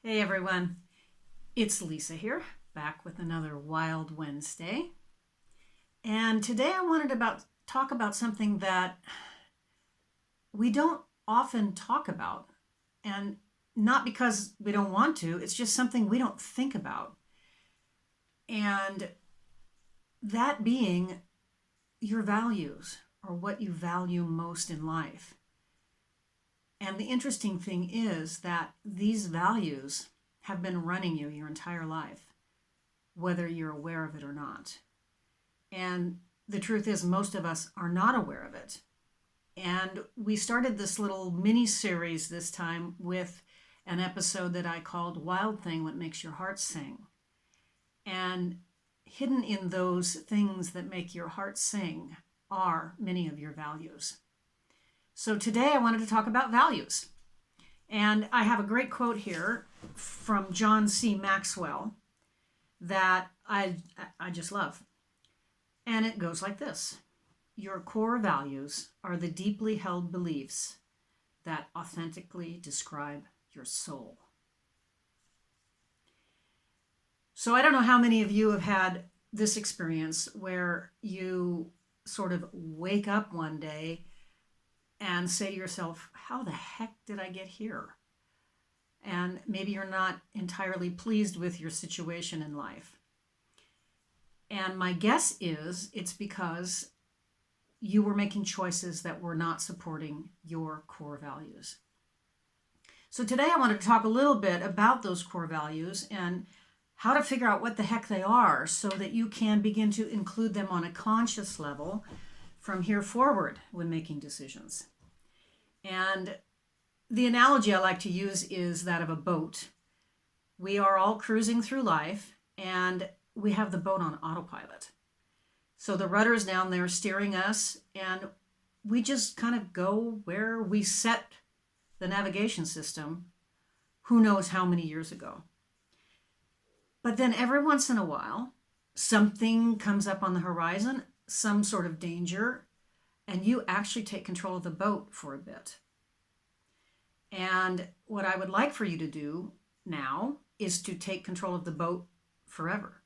Hey everyone, it's Lisa here, back with another Wild Wednesday. And today I wanted to talk about something that we don't often talk about. And not because we don't want to, it's just something we don't think about. And that being your values, or what you value most in life. And the interesting thing is that these values have been running you your entire life, whether you're aware of it or not. And the truth is, most of us are not aware of it. And we started this little mini series this time with an episode that I called Wild Thing, What Makes Your Heart Sing. And hidden in those things that make your heart sing are many of your values. So today I wanted to talk about values. And I have a great quote here from John C. Maxwell that I just love. And it goes like this: your core values are the deeply held beliefs that authentically describe your soul. So I don't know how many of you have had this experience where you sort of wake up one day and say to yourself, how the heck did I get here? And maybe you're not entirely pleased with your situation in life. And my guess is it's because you were making choices that were not supporting your core values. So today I wanted to talk a little bit about those core values and how to figure out what the heck they are so that you can begin to include them on a conscious level from here forward when making decisions. And the analogy I like to use is that of a boat. We are all cruising through life and we have the boat on autopilot. So the rudder is down there steering us and we just kind of go where we set the navigation system, who knows how many years ago. But then every once in a while, something comes up on the horizon, some sort of danger, and you actually take control of the boat for a bit. And what I would like for you to do now is to take control of the boat forever.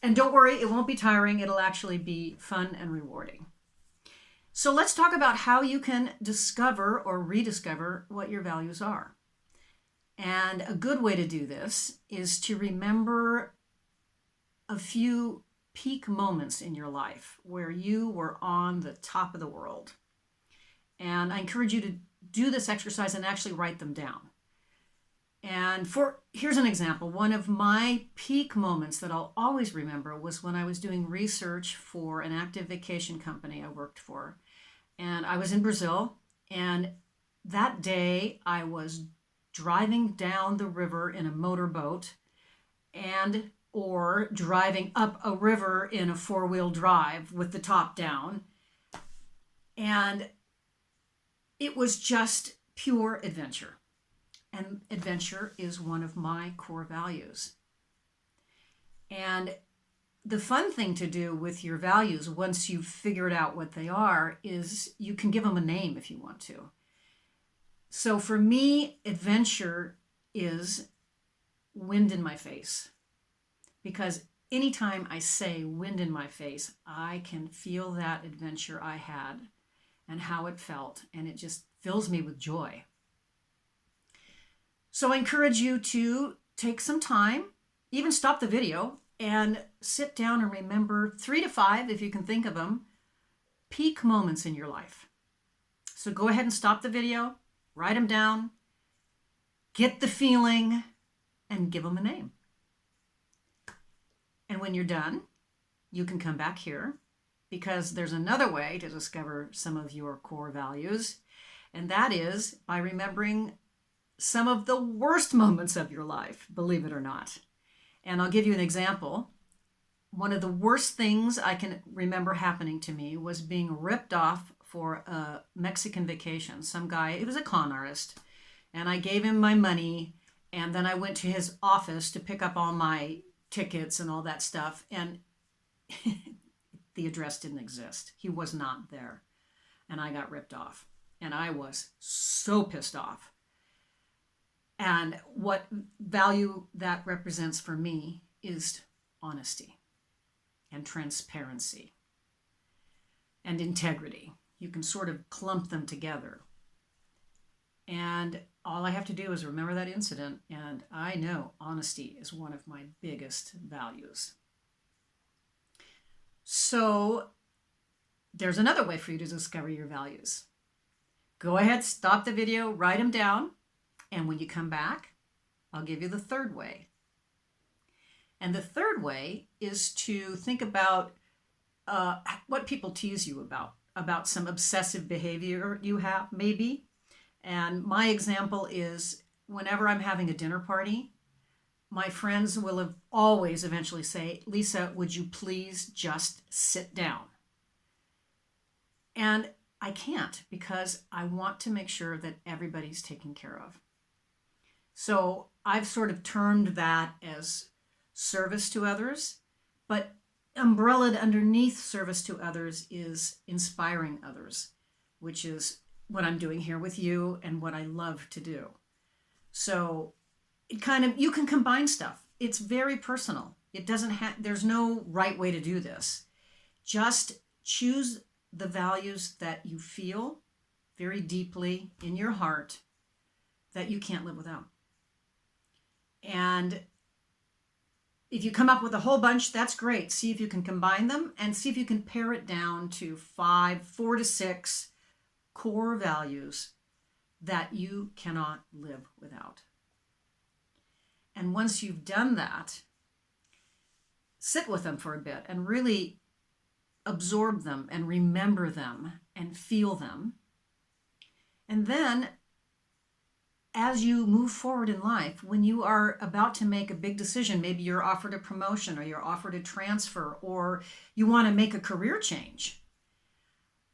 And don't worry, it won't be tiring. It'll actually be fun and rewarding. So let's talk about how you can discover or rediscover what your values are. And a good way to do this is to remember a few peak moments in your life where you were on the top of the world. And I encourage you to do this exercise and actually write them down. And here's an example. One of my peak moments that I'll always remember was when I was doing research for an active vacation company I worked for. And I was in Brazil, and that day I was driving down the river in a motorboat or driving up a river in a four-wheel drive with the top down. And it was just pure adventure. And adventure is one of my core values. And the fun thing to do with your values, once you've figured out what they are, is you can give them a name if you want to. So for me, adventure is wind in my face. Because anytime I say wind in my face, I can feel that adventure I had and how it felt, and it just fills me with joy. So I encourage you to take some time, even stop the video, and sit down and remember 3 to 5, if you can think of them, peak moments in your life. So go ahead and stop the video, write them down, get the feeling, and give them a name. And when you're done, you can come back here, because there's another way to discover some of your core values, and that is by remembering some of the worst moments of your life, believe it or not. And I'll give you an example. One of the worst things I can remember happening to me was being ripped off for a Mexican vacation. Some guy, he was a con artist, and I gave him my money, and then I went to his office to pick up all my tickets and all that stuff, and the address didn't exist. He was not there, and I got ripped off, and I was so pissed off. And what value that represents for me is honesty and transparency and integrity. You can sort of clump them together. And all I have to do is remember that incident, and I know honesty is one of my biggest values. So there's another way for you to discover your values. Go ahead, stop the video, write them down, and when you come back, I'll give you the third way. And the third way is to think about what people tease you about some obsessive behavior you have, maybe. And my example is whenever I'm having a dinner party, my friends will have always eventually say, Lisa, would you please just sit down? And I can't, because I want to make sure that everybody's taken care of. So I've sort of termed that as service to others, but umbrellaed underneath service to others is inspiring others, which is what I'm doing here with you and what I love to do. So it kind of, you can combine stuff. It's very personal. It doesn't have, there's no right way to do this. Just choose the values that you feel very deeply in your heart that you can't live without. And if you come up with a whole bunch, that's great. See if you can combine them and see if you can pare it down to 4 to 6 core values that you cannot live without. And once you've done that, sit with them for a bit and really absorb them and remember them and feel them. And then as you move forward in life, when you are about to make a big decision, maybe you're offered a promotion or you're offered a transfer or you want to make a career change,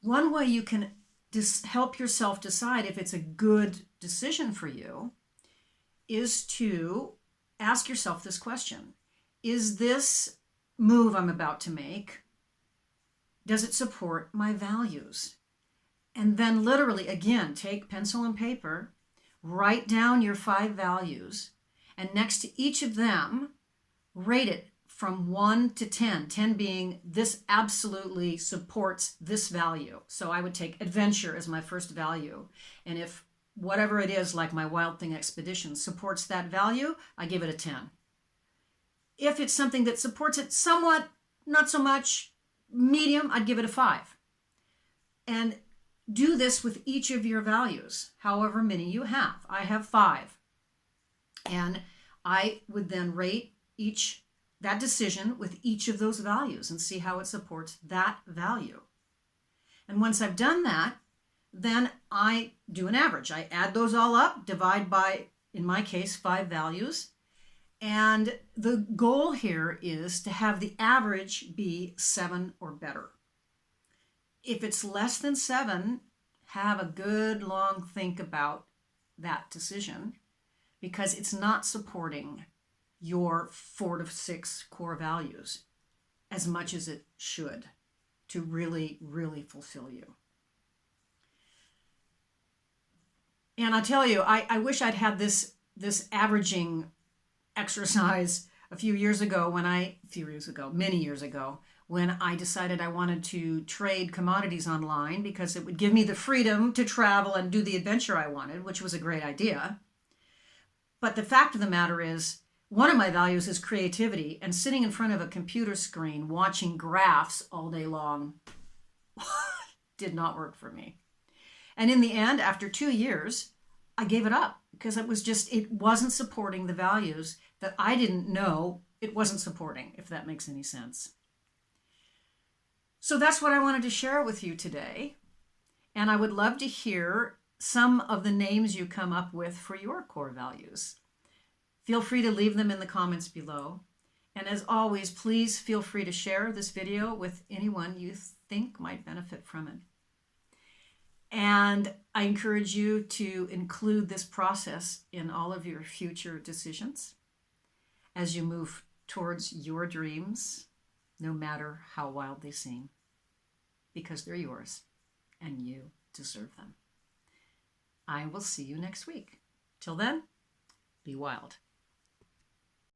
one way you can help yourself decide if it's a good decision for you is to ask yourself this question. Is this move I'm about to make, does it support my values? And then literally, again, take pencil and paper, write down your 5 values, and next to each of them, rate it from 1 to 10, 10 being this absolutely supports this value. So I would take adventure as my first value. And if whatever it is, like my Wild Thing Expedition, supports that value, I give it a 10. If it's something that supports it somewhat, not so much, medium, I'd give it a 5. And do this with each of your values, however many you have. I have 5. And I would then rate that decision with each of those values and see how it supports that value. And once I've done that, then I do an average. I add those all up, divide by, in my case, 5 values. And the goal here is to have the average be 7 or better. If it's less than 7, have a good long think about that decision, because it's not supporting your 4 to 6 core values as much as it should to really, really fulfill you. And I'll tell you, I wish I'd had this averaging exercise many years ago, when I decided I wanted to trade commodities online because it would give me the freedom to travel and do the adventure I wanted, which was a great idea. But the fact of the matter is, one of my values is creativity, and sitting in front of a computer screen watching graphs all day long did not work for me. And in the end, after 2 years, I gave it up because it wasn't supporting the values that I didn't know it wasn't supporting, if that makes any sense. So that's what I wanted to share with you today. And I would love to hear some of the names you come up with for your core values. Feel free to leave them in the comments below. And as always, please feel free to share this video with anyone you think might benefit from it. And I encourage you to include this process in all of your future decisions as you move towards your dreams, no matter how wild they seem, because they're yours and you deserve them. I will see you next week. Till then, be wild.